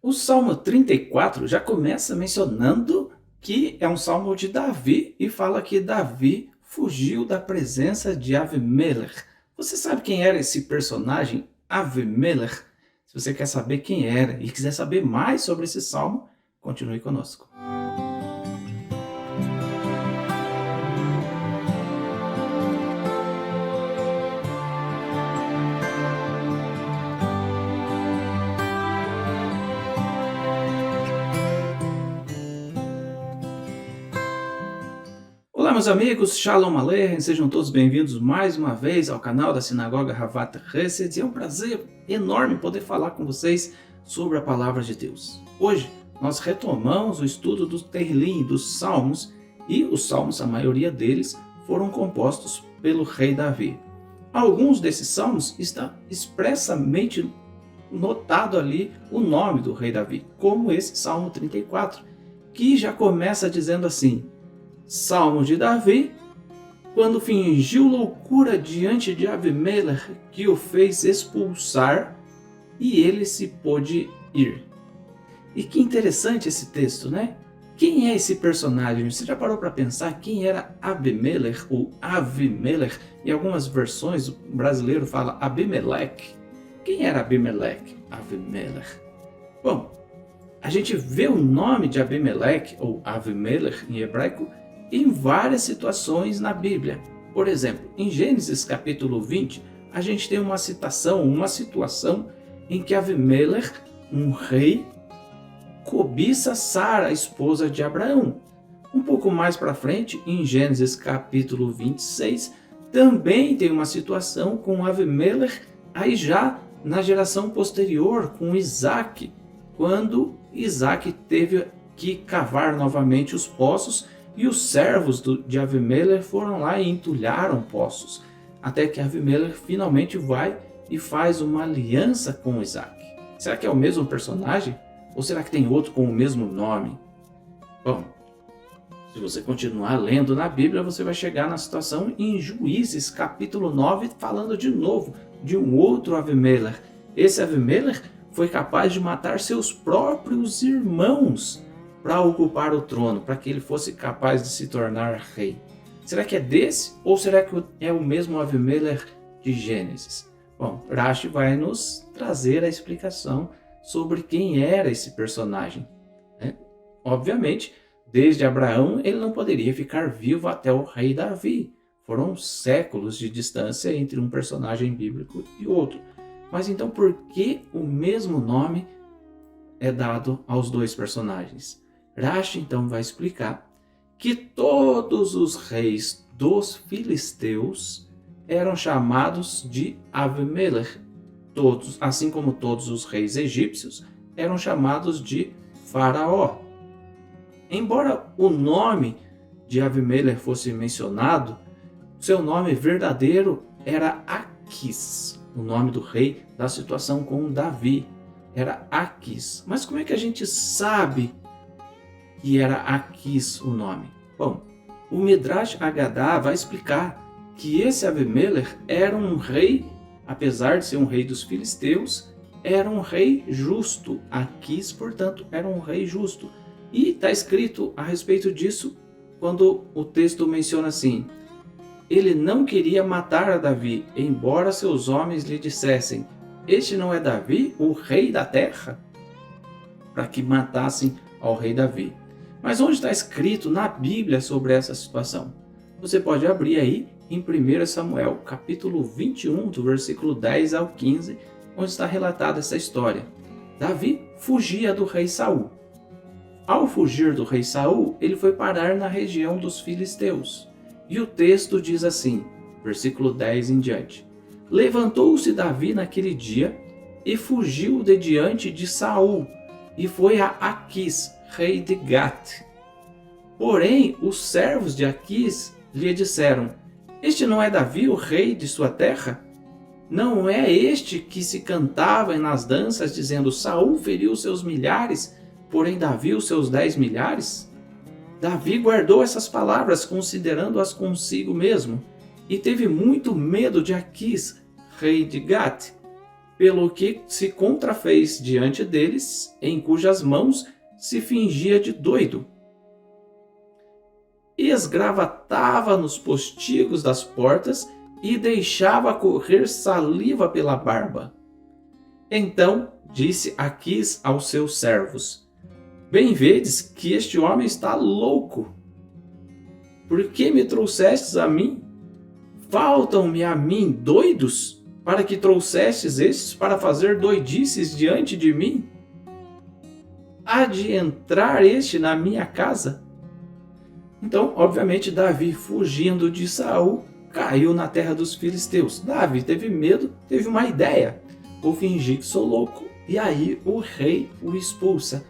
O Salmo 34 já começa mencionando que é um salmo de Davi e fala que Davi fugiu da presença de Avimelech. Você sabe quem era esse personagem Avimelech? Se você quer saber quem era e quiser saber mais sobre esse salmo, continue conosco. Olá, meus amigos, Shalom Aleichem, sejam todos bem-vindos mais uma vez ao canal da Sinagoga Havat Hesed. É um prazer enorme poder falar com vocês sobre a Palavra de Deus. Hoje, nós retomamos o estudo do Tehillim, dos Salmos, e os Salmos, a maioria deles, foram compostos pelo rei Davi. Alguns desses Salmos está expressamente notado ali o nome do rei Davi, como esse Salmo 34, que já começa dizendo assim: Salmo de Davi, quando fingiu loucura diante de Avimelech, que o fez expulsar, e ele se pôde ir. E que interessante esse texto, né? Quem é esse personagem? Você já parou para pensar quem era Abimelech ou Avimelech? Em algumas versões, o brasileiro fala Abimelech. Quem era Abimelech? Avimelech. Bom, a gente vê o nome de Abimelech, ou Avimelech em hebraico, em várias situações na Bíblia. Por exemplo, em Gênesis capítulo 20, a gente tem uma situação em que Avimelech, um rei, cobiça Sara, a esposa de Abraão. Um pouco mais para frente, em Gênesis capítulo 26, também tem uma situação com Avimelech, aí já na geração posterior, com Isaac, quando Isaac teve que cavar novamente os poços, e os servos de Avimelech foram lá e entulharam poços, até que Avimelech finalmente vai e faz uma aliança com Isaac. Será que é o mesmo personagem? Ou será que tem outro com o mesmo nome? Bom, se você continuar lendo na Bíblia, você vai chegar na situação em Juízes capítulo 9, falando de novo de um outro Avimelech. Esse Avimelech foi capaz de matar seus próprios irmãos para ocupar o trono, para que ele fosse capaz de se tornar rei. Será que é desse ou será que é o mesmo Avimelech de Gênesis? Bom, Rashi vai nos trazer a explicação sobre quem era esse personagem. Obviamente, desde Abraão ele não poderia ficar vivo até o rei Davi. Foram séculos de distância entre um personagem bíblico e outro. Mas então por que o mesmo nome é dado aos dois personagens? Rashi então vai explicar que todos os reis dos filisteus eram chamados de Avimelech, todos, assim como todos os reis egípcios eram chamados de Faraó. Embora o nome de Avimelech fosse mencionado, seu nome verdadeiro era Aquis, o nome do rei da situação com Davi era Aquis. Mas como é que a gente sabe que era Aquis o nome? Bom, o Midrash Haggadah vai explicar que esse Avimelech era um rei, apesar de ser um rei dos filisteus, era um rei justo. Aquis, portanto, era um rei justo. E está escrito a respeito disso quando o texto menciona assim: ele não queria matar a Davi, embora seus homens lhe dissessem: este não é Davi, o rei da terra? Para que matassem ao rei Davi. Mas onde está escrito na Bíblia sobre essa situação? Você pode abrir aí em 1 Samuel, capítulo 21, do versículo 10 ao 15, onde está relatada essa história. Davi fugia do rei Saul. Ao fugir do rei Saul, ele foi parar na região dos filisteus. E o texto diz assim, versículo 10 em diante: levantou-se Davi naquele dia e fugiu de diante de Saul, e foi a Aquis, rei de Gat. Porém, os servos de Aquis lhe disseram: este não é Davi, o rei de sua terra? Não é este que se cantava nas danças, dizendo: Saul feriu seus milhares, porém Davi os seus 10 milhares? Davi guardou essas palavras, considerando-as consigo mesmo, e teve muito medo de Aquis, rei de Gat. pelo que se contrafez diante deles, em cujas mãos se fingia de doido. Esgravatava nos postigos das portas e deixava correr saliva pela barba. Então disse Aquis aos seus servos: Bem vedes que este homem está louco. Por que me trouxestes a mim? Faltam-me a mim doidos, para que trouxestes estes para fazer doidices diante de mim? Há de entrar este na minha casa? Então, obviamente, Davi, fugindo de Saul, caiu na terra dos filisteus. Davi teve medo, teve uma ideia: vou fingir que sou louco. E aí o rei o expulsa.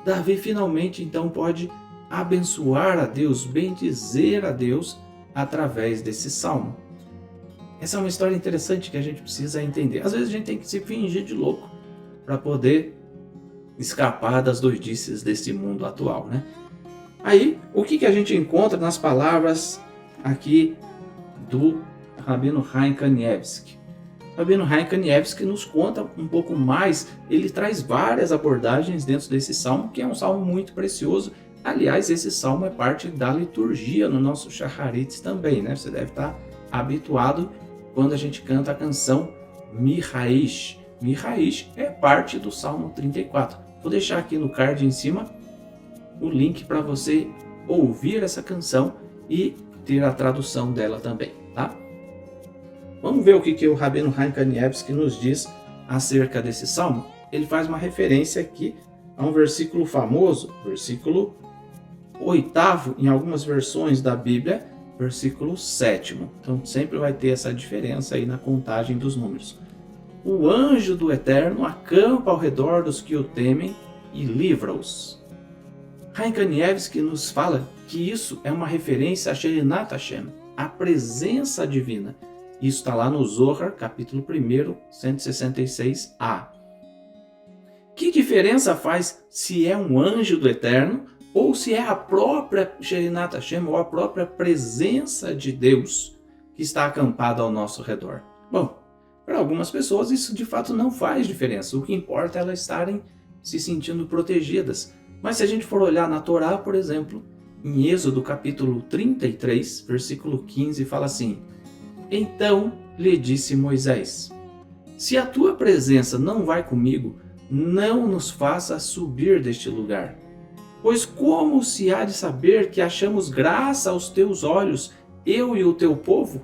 Davi finalmente então pode abençoar a Deus, bendizer a Deus através desse salmo. Essa é uma história interessante que a gente precisa entender. Às vezes a gente tem que se fingir de louco para poder escapar das doidices desse mundo atual, né? Aí, o que a gente encontra nas palavras aqui do Rabino Chaim Kanievsky? Rabino Chaim Kanievsky nos conta um pouco mais, ele traz várias abordagens dentro desse salmo, que é um salmo muito precioso. Aliás, esse salmo é parte da liturgia no nosso Shacharit também, né? Você deve estar habituado quando a gente canta a canção Mihaish. Mihaish é parte do Salmo 34. Vou deixar aqui no card em cima o link para você ouvir essa canção e ter a tradução dela também, tá? Vamos ver o que o Rabino Chaim Kanievsky nos diz acerca desse salmo. Ele faz uma referência aqui a um versículo famoso, versículo 8º, em algumas versões da Bíblia, versículo 7º. Então sempre vai ter essa diferença aí na contagem dos números. O anjo do Eterno acampa ao redor dos que o temem e livra-os. Chaim Kanievsky nos fala que isso é uma referência a Sherinat Hashem, a presença divina. Isso está lá no Zohar, capítulo 1, 166a. Que diferença faz se é um anjo do Eterno ou se é a própria Sherinat Hashem, ou a própria presença de Deus que está acampada ao nosso redor? Bom, para algumas pessoas isso de fato não faz diferença. O que importa é elas estarem se sentindo protegidas. Mas se a gente for olhar na Torá, por exemplo, em Êxodo capítulo 33, versículo 15, fala assim: Então lhe disse Moisés: Se a tua presença não vai comigo, não nos faça subir deste lugar. Pois como se há de saber que achamos graça aos teus olhos, eu e o teu povo?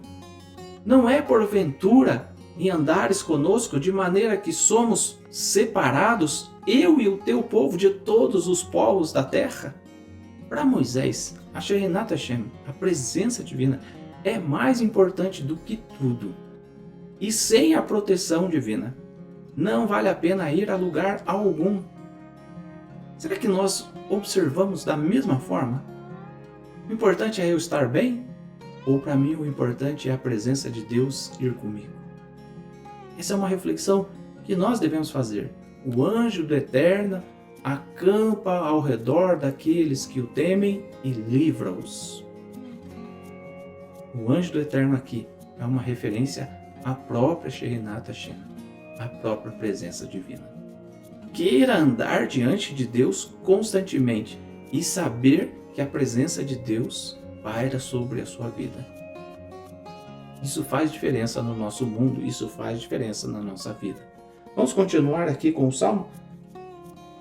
Não é porventura em andares conosco de maneira que somos separados, eu e o teu povo, de todos os povos da terra? Para Moisés, a Sherinat Hashem, a presença divina, é mais importante do que tudo. E sem a proteção divina, não vale a pena ir a lugar algum. Será que nós observamos da mesma forma? O importante é eu estar bem? Ou para mim o importante é a presença de Deus ir comigo? Essa é uma reflexão que nós devemos fazer. O anjo do Eterno acampa ao redor daqueles que o temem e livra-os. O anjo do Eterno aqui é uma referência à própria Sherinat Hashem, à própria presença divina. Queira andar diante de Deus constantemente e saber que a presença de Deus paira sobre a sua vida. Isso faz diferença no nosso mundo, isso faz diferença na nossa vida. Vamos continuar aqui com o Salmo?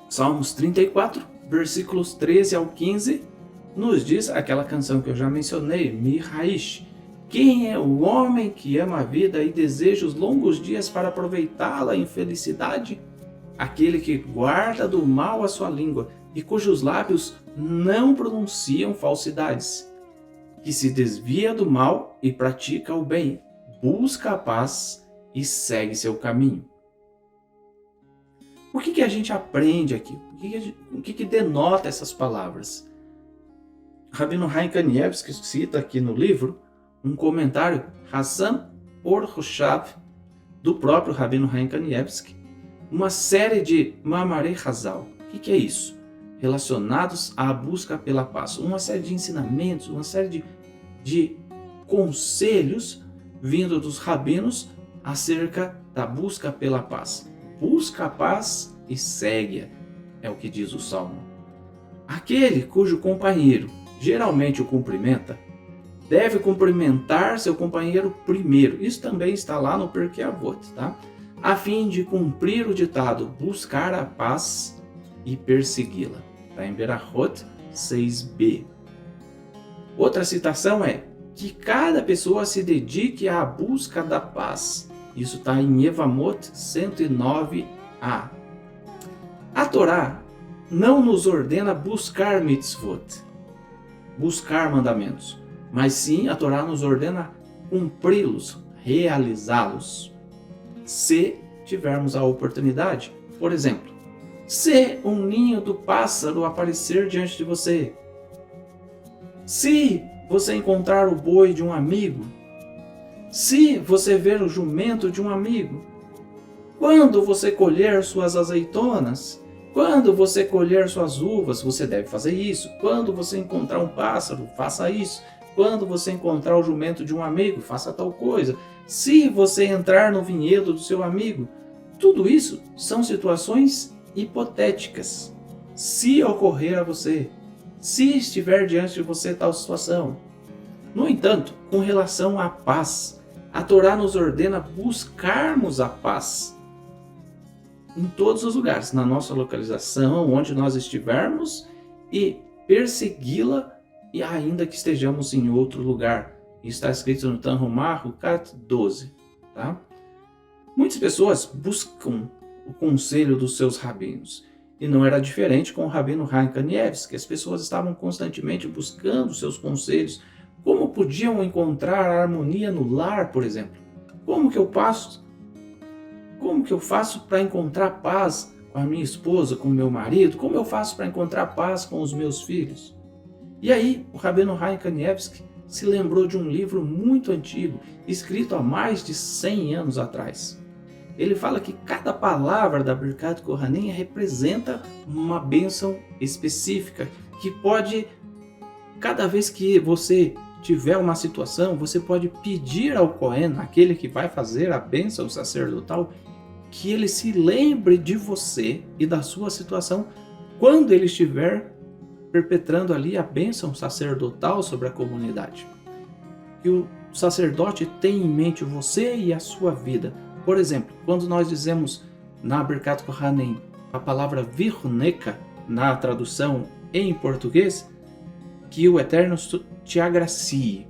Salmos 34, versículos 13 ao 15, nos diz aquela canção que eu já mencionei, Mihaish. Quem é o homem que ama a vida e deseja os longos dias para aproveitá-la em felicidade? Aquele que guarda do mal a sua língua e cujos lábios não pronunciam falsidades, que se desvia do mal e pratica o bem, busca a paz e segue seu caminho. O que a gente aprende aqui? O que denota essas palavras? Rabino Chaim Kanievsky cita aqui no livro um comentário, Hassan Or-Hushav, do próprio Rabino Chaim Kanievsky, uma série de Mamarei Hazal. O que é isso? Relacionados à busca pela paz. Uma série de ensinamentos, uma série de conselhos vindo dos rabinos acerca da busca pela paz. Busca a paz e segue-a, é o que diz o Salmo. Aquele cujo companheiro geralmente o cumprimenta, deve cumprimentar seu companheiro primeiro. Isso também está lá no Pirkei Avot, tá? A fim de cumprir o ditado, buscar a paz e persegui-la. Está em Berachot 6b. Outra citação é que cada pessoa se dedique à busca da paz. Isso está em Evamot 109a. A Torá não nos ordena buscar mitzvot, buscar mandamentos, mas sim a Torá nos ordena cumpri-los, realizá-los, se tivermos a oportunidade. Por exemplo, se um ninho do pássaro aparecer diante de você, se você encontrar o boi de um amigo, se você ver o jumento de um amigo, quando você colher suas azeitonas, quando você colher suas uvas, você deve fazer isso. Quando você encontrar um pássaro, faça isso. Quando você encontrar o jumento de um amigo, faça tal coisa. Se você entrar no vinhedo do seu amigo, tudo isso são situações hipotéticas. Se ocorrer a você, se estiver diante de você tal situação. No entanto, com relação à paz, a Torá nos ordena buscarmos a paz em todos os lugares, na nossa localização, onde nós estivermos, e persegui-la, e ainda que estejamos em outro lugar. Está escrito no Tanhumah, Hukat 12. Tá? Muitas pessoas buscam o conselho dos seus rabinos, e não era diferente com o rabino Chaim Kanievsky. As pessoas estavam constantemente buscando seus conselhos. Como podiam encontrar a harmonia no lar, por exemplo? Como que eu faço para encontrar paz com a minha esposa, com o meu marido? Como eu faço para encontrar paz com os meus filhos? E aí, o rabino Chaim Kanievsky se lembrou de um livro muito antigo, escrito há mais de 100 anos atrás. Ele fala que cada palavra da Birkat Kohanim representa uma bênção específica, que pode, cada vez que você tiver uma situação, você pode pedir ao Kohen, aquele que vai fazer a bênção sacerdotal, que ele se lembre de você e da sua situação quando ele estiver perpetrando ali a bênção sacerdotal sobre a comunidade. Que o sacerdote tenha em mente você e a sua vida. Por exemplo, quando nós dizemos na Birkat Kohanim a palavra Viruneka, na tradução em português, que o Eterno te agracie.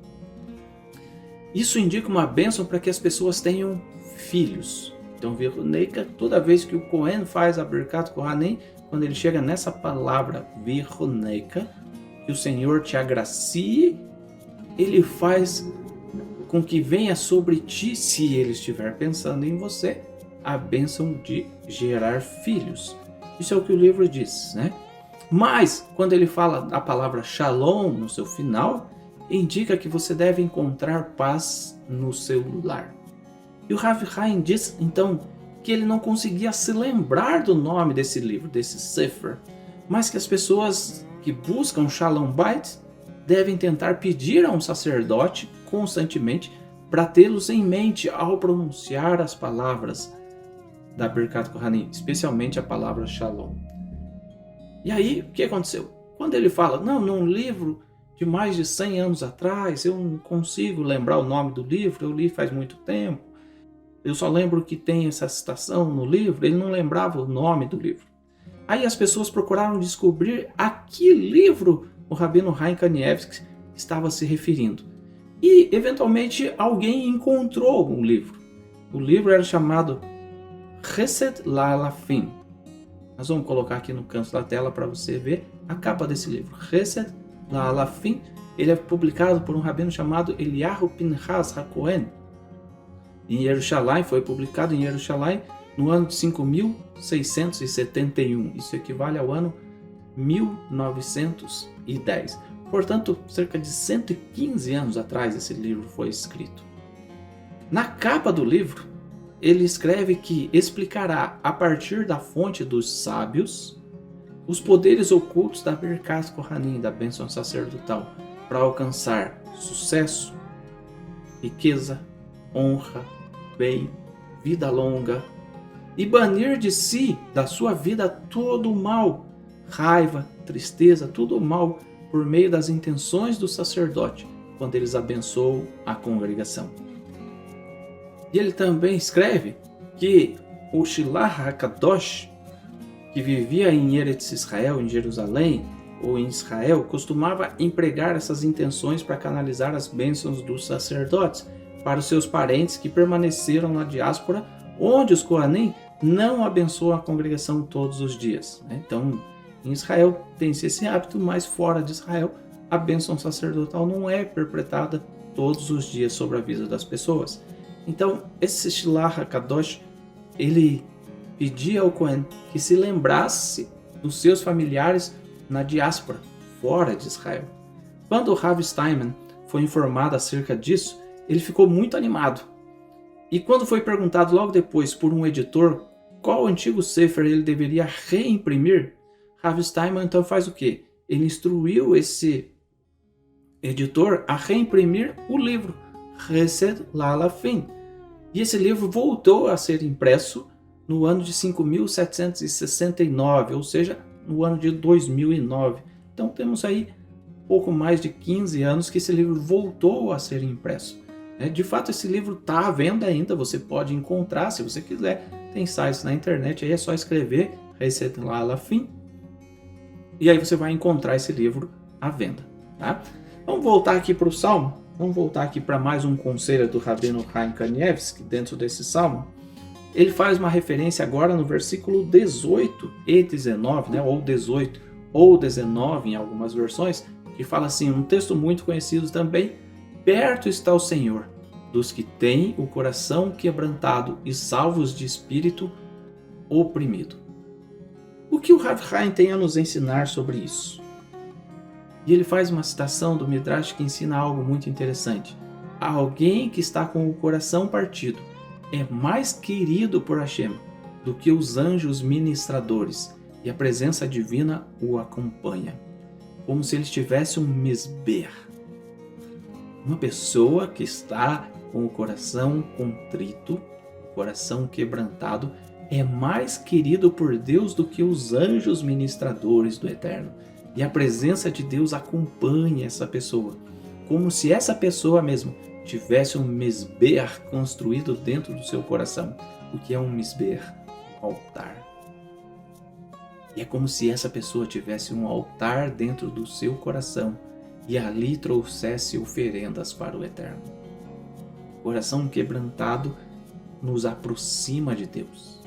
Isso indica uma bênção para que as pessoas tenham filhos. Então, Viruneka, toda vez que o Kohen faz a Birkat Kohanim, quando ele chega nessa palavra Viruneka, que o Senhor te agracie, ele faz com que venha sobre ti, se ele estiver pensando em você, a bênção de gerar filhos. Isso é o que o livro diz, né? Mas, quando ele fala a palavra Shalom no seu final, indica que você deve encontrar paz no seu lar. E o Rav Chaim diz, então, que ele não conseguia se lembrar do nome desse livro, desse Sefer, mas que as pessoas que buscam Shalom Bait devem tentar pedir a um sacerdote constantemente para tê-los em mente ao pronunciar as palavras da Birkat Kohanim, especialmente a palavra Shalom. E aí, o que aconteceu? Quando ele fala, não, num livro de mais de 100 anos atrás, eu não consigo lembrar o nome do livro, eu li faz muito tempo, eu só lembro que tem essa citação no livro, ele não lembrava o nome do livro. Aí as pessoas procuraram descobrir a que livro o rabino Chaim Kanievsky estava se referindo. E, eventualmente, alguém encontrou um livro. O livro era chamado Chesed La'alafim. Nós vamos colocar aqui no canto da tela para você ver a capa desse livro. Chesed La'alafim. Ele é publicado por um rabino chamado Eliyahu Pinchas HaKohen. Em Jerusalém, foi publicado em Jerusalém no ano de 5.671. Isso equivale ao ano 1910. Portanto, cerca de 115 anos atrás esse livro foi escrito. Na capa do livro, ele escreve que explicará, a partir da fonte dos sábios, os poderes ocultos da Birkat Kohanim, da bênção sacerdotal, para alcançar sucesso, riqueza, honra, bem vida longa e banir de si, da sua vida, todo o mal, raiva, tristeza, tudo o mal, por meio das intenções do sacerdote, quando eles abençoam a congregação. E ele também escreve que o Shilah HaKadosh, que vivia em Eretz Israel, em Jerusalém, ou em Israel, costumava empregar essas intenções para canalizar as bênçãos dos sacerdotes para os seus parentes que permaneceram na diáspora, onde os Kohanim não abençoam a congregação todos os dias. Então, em Israel tem-se esse hábito, mas fora de Israel, a bênção sacerdotal não é perpetrada todos os dias sobre a vida das pessoas. Então, esse Shilah HaKadosh, ele pedia ao Cohen que se lembrasse dos seus familiares na diáspora, fora de Israel. Quando o Rav Steinman foi informado acerca disso, ele ficou muito animado. E quando foi perguntado logo depois por um editor qual antigo Sefer ele deveria reimprimir, Rav Steinman então faz o quê? Ele instruiu esse editor a reimprimir o livro Hesed Lalafim. E esse livro voltou a ser impresso no ano de 5.769, ou seja, no ano de 2009. Então temos aí pouco mais de 15 anos que esse livro voltou a ser impresso. De fato, esse livro está à venda ainda, você pode encontrar se você quiser. Tem sites na internet, aí é só escrever Hesed Lalafim e aí você vai encontrar esse livro à venda. Tá? Vamos voltar aqui para o Salmo. Vamos voltar aqui para mais um conselho do Rabino Chaim Kanievsky dentro desse Salmo. Ele faz uma referência agora no versículo 18 e 19, ou 18 ou 19 em algumas versões, que fala assim, um texto muito conhecido também: perto está o Senhor dos que têm o coração quebrantado e salvos de espírito oprimido. O que o Rav Chaim tem a nos ensinar sobre isso? E ele faz uma citação do Midrash que ensina algo muito interessante. Alguém que está com o coração partido é mais querido por Hashem do que os anjos ministradores, e a presença divina o acompanha, como se ele tivesse um misber. Uma pessoa que está com o coração contrito, o coração quebrantado, é mais querido por Deus do que os anjos ministradores do Eterno. E a presença de Deus acompanha essa pessoa, como se essa pessoa mesmo tivesse um misber construído dentro do seu coração. O que é um misber? Um altar. E é como se essa pessoa tivesse um altar dentro do seu coração e ali trouxesse oferendas para o Eterno. O coração quebrantado nos aproxima de Deus.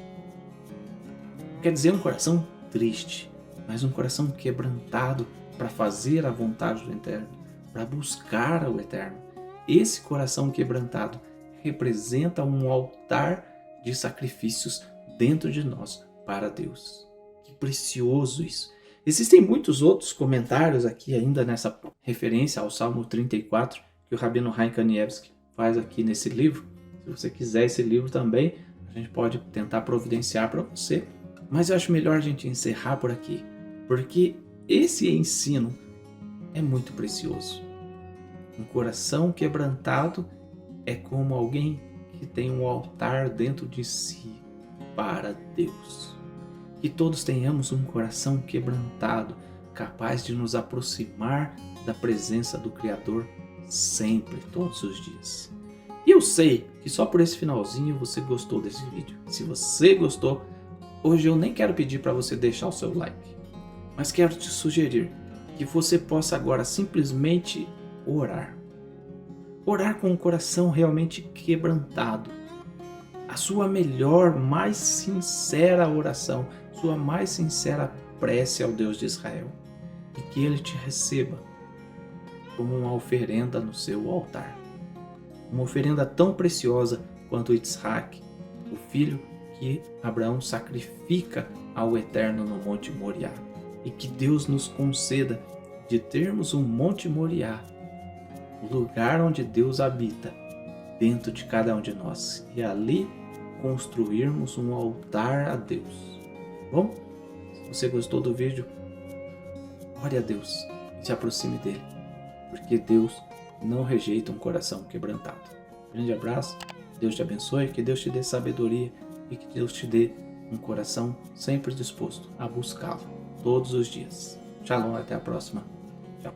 Quer dizer, um coração triste, mas um coração quebrantado para fazer a vontade do Eterno, para buscar o Eterno. Esse coração quebrantado representa um altar de sacrifícios dentro de nós para Deus. Que precioso isso! Existem muitos outros comentários aqui ainda nessa referência ao Salmo 34 que o Rabino Chaim Kanievsky faz aqui nesse livro. Se você quiser esse livro também, a gente pode tentar providenciar para você. Mas eu acho melhor a gente encerrar por aqui, porque esse ensino é muito precioso. Um coração quebrantado é como alguém que tem um altar dentro de si para Deus. Que todos tenhamos um coração quebrantado, capaz de nos aproximar da presença do Criador sempre, todos os dias. E eu sei que só por esse finalzinho você gostou desse vídeo. Se você gostou, hoje eu nem quero pedir para você deixar o seu like, mas quero te sugerir que você possa agora simplesmente orar. Orar com o coração realmente quebrantado. A sua melhor, mais sincera oração, sua mais sincera prece ao Deus de Israel. E que Ele te receba como uma oferenda no seu altar. Uma oferenda tão preciosa quanto Yitzhak, o filho que Abraão sacrifica ao Eterno no Monte Moriá. E que Deus nos conceda de termos um Monte Moriá, o lugar onde Deus habita, dentro de cada um de nós. E ali construirmos um altar a Deus. Bom, se você gostou do vídeo, ore a Deus e se aproxime dele, porque Deus não rejeita um coração quebrantado. Grande abraço Deus te abençoe, que Deus te dê sabedoria e que Deus te dê um coração sempre disposto a buscá-lo todos os dias. Shalom, até a próxima. Tchau.